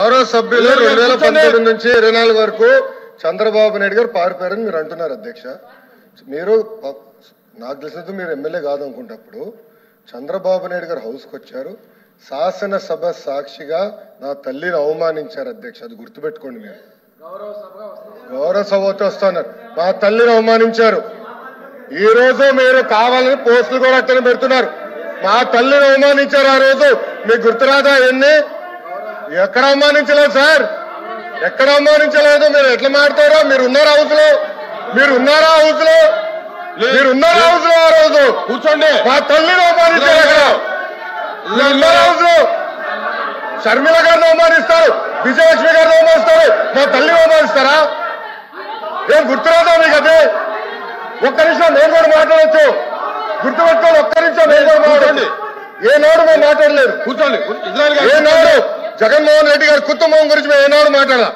గౌరవ సభ్యులు 2019 నుంచి 24 వరకు చంద్రబాబు నాయుడు గారు పారిపోయారని మీరు అంటున్నారు అధ్యక్ష. మీరు నాకు తెలిసినంత మీరు ఎమ్మెల్యే కాదనుకుంటప్పుడు చంద్రబాబు నాయుడు గారు హౌస్కి వచ్చారు, శాసనసభ సాక్షిగా నా తల్లిని అవమానించారు అధ్యక్ష. అది గుర్తుపెట్టుకోండి. మీరు గౌరవ సభతో వస్తున్నారు, మా తల్లిని అవమానించారు. ఈ రోజు మీరు కావాలని పోస్టులు కూడా అట్టని పెడుతున్నారు. మా తల్లిని అవమానించారు. ఆ రోజు మీకు గుర్తురాదా? ఎన్ని ఎక్కడ అవమానించలేదు సార్, ఎక్కడ అవమానించలేదు. మీరు ఎట్లా మాట్లాడారో, మీరు ఉన్నారా హౌస్ లో? మీరు ఉన్నారా హౌస్ లో? మీరు ఉన్నారా హౌస్ లో? ఆ రోజు కూర్చోండి. మా తల్లిని అవమానించారు. అక్కడ ఉన్నారా హౌస్ లో? షర్మిల గారిని అవమానిస్తారు, విజయలక్ష్మి గారిని అవమానిస్తారు, మా తల్లిని అవమానిస్తారా? ఏం గుర్తురాదా మీకు? అదే ఒక్క నిమిషం నేను కూడా మాట్లాడచ్చు, గుర్తుపెట్టుకోండి. ఒక్క నిమిషం నేను కూడా మాట్లాడండి. ఏనాడు మేము మాట్లాడలేదు. కూర్చోండి. ఏనాడు జగన్మోహన్ రెడ్డి గారి కుటుంబం గురించి మేము ఏనాడు మాట్లాడాల?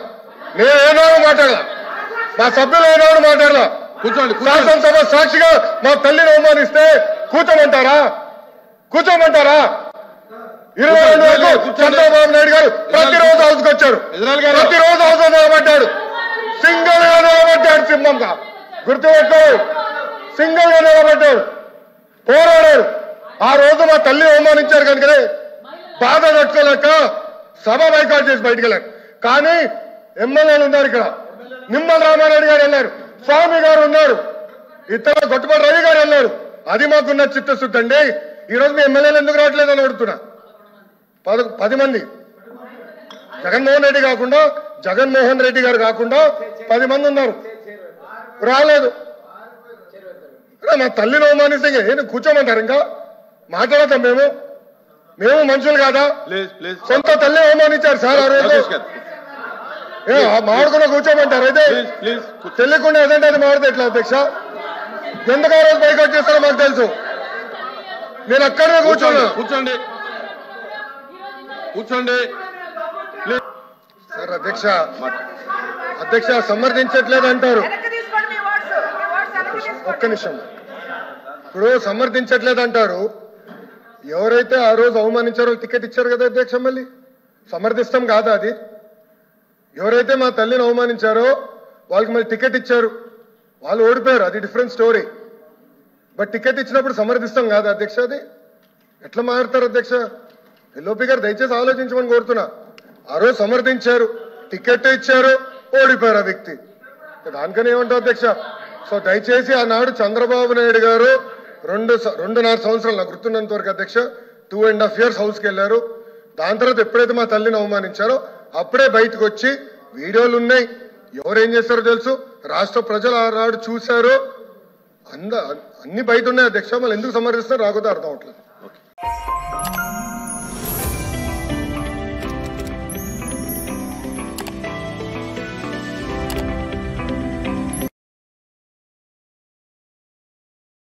నేను ఏనాడు మాట్లాడాల? మా సభ్యులు ఏనాడు మాట్లాడాల? కూర్చోండి. శాసనసభ సాక్షిగా మా తల్లిని అవమానిస్తే కూర్చోమంటారా? కూర్చోమంటారా? 22 వరకు చంద్రబాబు నాయుడు గారు ప్రతిరోజు హౌస్కి వచ్చారు, ప్రతిరోజు హౌస్ నిలబడ్డాడు, సింగిల్ గా నిలబడ్డాడు. సింహంగా గుర్తుపెట్టు, సింగిల్ గా నిలబడ్డాడు, పోరాడాడు. ఆ రోజు మా తల్లి అవమానించారు కనుకనే బాధ తట్టుకోలేక సభ బైకాట్ చేసి బయటికి వెళ్ళారు. కానీ ఎమ్మెల్యేలు ఉన్నారు ఇక్కడ. నిమ్మల రామారెడ్డి గారు వెళ్ళారు, స్వామి గారు ఉన్నారు, ఇతర గొట్టుపాటి రవి గారు వెళ్ళారు. అది మాకున్న చిత్తశుద్ధి అండి. ఈ రోజు మీ ఎమ్మెల్యేలు ఎందుకు రావట్లేదు అని అడుగుతున్నా. 10 మంది జగన్మోహన్ రెడ్డి గారు కాకుండా 10 మంది ఉన్నారు, రాలేదు. మా తల్లిని అవమానిస్తే ఏంటి కూర్చోమంటారు? ఇంకా మాట్లాడతాం మేము మనుషులు కాదా? సొంత తల్లి అవమానించారు సార్ ఆ రోజు. మాడుకున్నా కూర్చోమంటారు. అయితే తెలియకుండా ఏదంటే అది మాడితే ఎట్లా అధ్యక్ష? ఎందుకు ఆ రోజు బైకాట్ చేస్తారో మాకు తెలుసు. నేను అక్కడే కూర్చోండి. సార్ అధ్యక్ష సమర్థించట్లేదు అంటారు. ఒక్క నిమిషం. ఇప్పుడు సమర్థించట్లేదు అంటారు. ఎవరైతే ఆ రోజు అవమానించారో టికెట్ ఇచ్చారు కదా అధ్యక్ష. మళ్ళీ సమర్థిస్తాం కాదా అది? ఎవరైతే మా తల్లిని అవమానించారో వాళ్ళకి మళ్ళీ టికెట్ ఇచ్చారు, వాళ్ళు ఓడిపోయారు, అది డిఫరెంట్ స్టోరీ. బట్ టికెట్ ఇచ్చినప్పుడు సమర్థిస్తాం కాదా అధ్యక్ష? అది ఎట్లా మారుతారు అధ్యక్ష? ఎల్ఓపి గారు దయచేసి ఆలోచించమని కోరుతున్నా. ఆ రోజు సమర్థించారు, టికెట్ ఇచ్చారు, ఓడిపోయారు ఆ వ్యక్తి. దానికని ఏమంటారు అధ్యక్ష? సో దయచేసి ఆనాడు చంద్రబాబు నాయుడు గారు 2.5 సంవత్సరాలు నాకు గుర్తున్నంత వరకు అధ్యక్ష 2.5 years హౌస్కి వెళ్ళారు. దాని తర్వాత ఎప్పుడైతే మా తల్లిని అవమానించారో అప్పుడే బయటకు వచ్చి వీడియోలు ఉన్నాయి, ఎవరేం చేస్తారో తెలుసు, రాష్ట్ర ప్రజలు ఆనాడు చూశారు, అన్ని బయట ఉన్నాయి అధ్యక్ష. మళ్ళీ ఎందుకు సమర్థిస్తారో రాకపోతే అర్థం అవట్లేదు.